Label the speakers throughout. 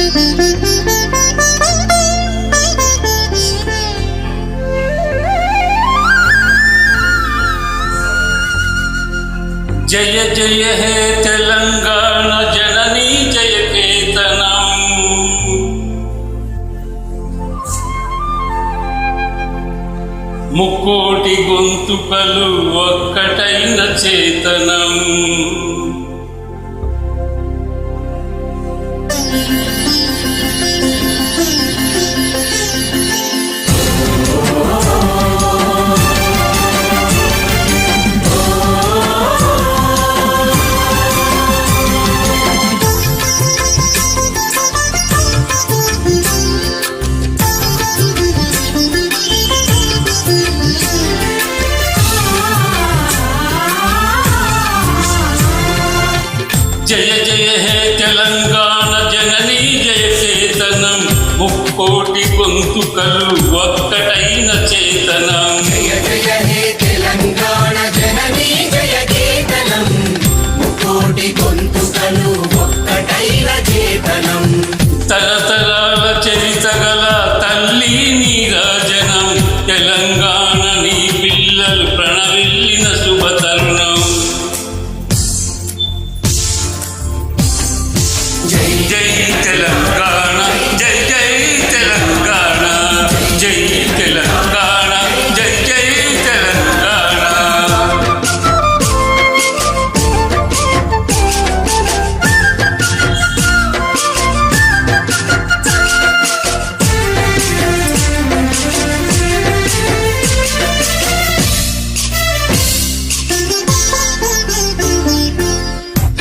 Speaker 1: జయ జయ హే తెలంగాణ జననీ జయ కేతనం. ముక్కోటి గొంతుకలు ఒక్కటైన చేతనం. జయ జయ హే తెలంగాణ జననీ జయ చేతనం. ముక్కోటి గొంతుకలు ఒక్కటైన చేతనం.
Speaker 2: జయ జయ హే తెలంగాణ జననీ జయ కేతనం. ముక్కోటి గొంతుకలు ఒక్కటైన చేతనం.
Speaker 1: తరతరాల చరిత గల తల్లి నీరాజనం. తెలంగాణ నీ పిల్లలు ప్రణవిల్లిన శుభతరుణం. జై జై తెలంగాణ జై జై తెలంగాణ జై తెలంగాణ జై జై తెలంగాణ.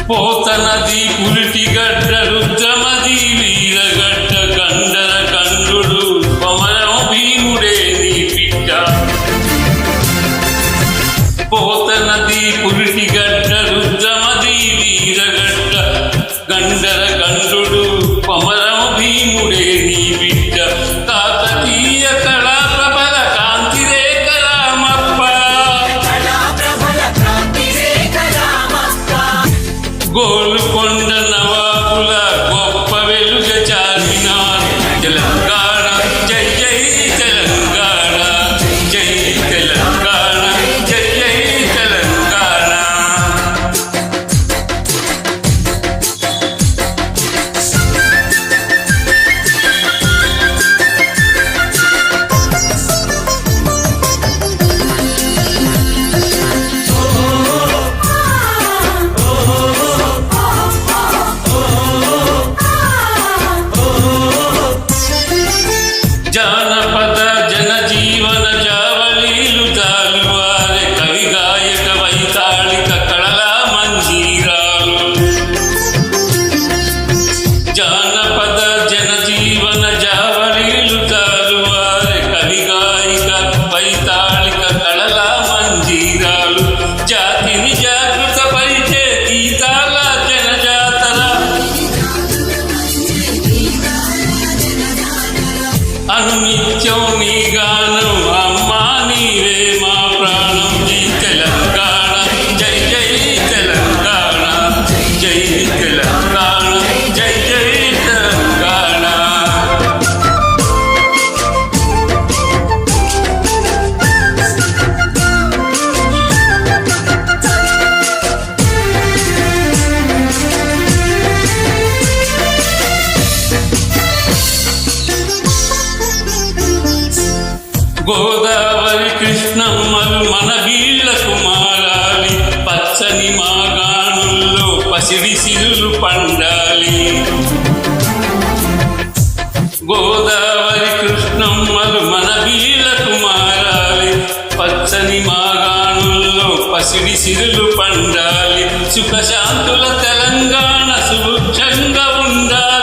Speaker 1: పోతనది పురిటిగడ్డ రుద్రమది వీరగడ్డ గండర కండుడు కొమరం భీముడే నీ బిడ్డ. పోతనది పురిటిగడ్డ రుద్రమది వీరగడ్డ గండర కండుడు కొమరం భీముడే నీ బిడ్డ. కాకతీయ కళా ప్రబల కాంతి రేఖ రామప్ప. గోల్కొండ నవాబుల గొప్ప వెలుగ చాలినారు. తెలంగాణ జై జై తెలంగాణ జై తెలంగాణ జై జై తెలంగాణ. జానపద జనజీవన జావళీలు జాలువారే కవి గాయక వైతాళిక కళల మంజీరాలు. జానపద జనజీవన జావళీలు జాలువారే కవి గాయక వైతాళిక కళల మంజీరాలు. జాతిని జాగృత పరిచే గీతాల జనజాతర. అనునిత్యం నీ గానం అమ్మా నీవే మా ప్రాణం. జై తెలంగాణ జై జై తెలంగాణ జై తెలంగాణ జై జై తెలంగాణ. గోదావరి కృష్ణమ్మలు మన వీళ్లకు మారాలి. పచ్చని మా గానుల్లో పసిడి సిరులు పండాలి. గోదావరి కృష్ణమ్మలు మన వీళ్లకు మారాలి. పచ్చని మా గానుల్లో పసిడి సిరులు పండాలి. సుఖశాంతుల తెలంగాణ సుభిక్షంగా ఉండాలి.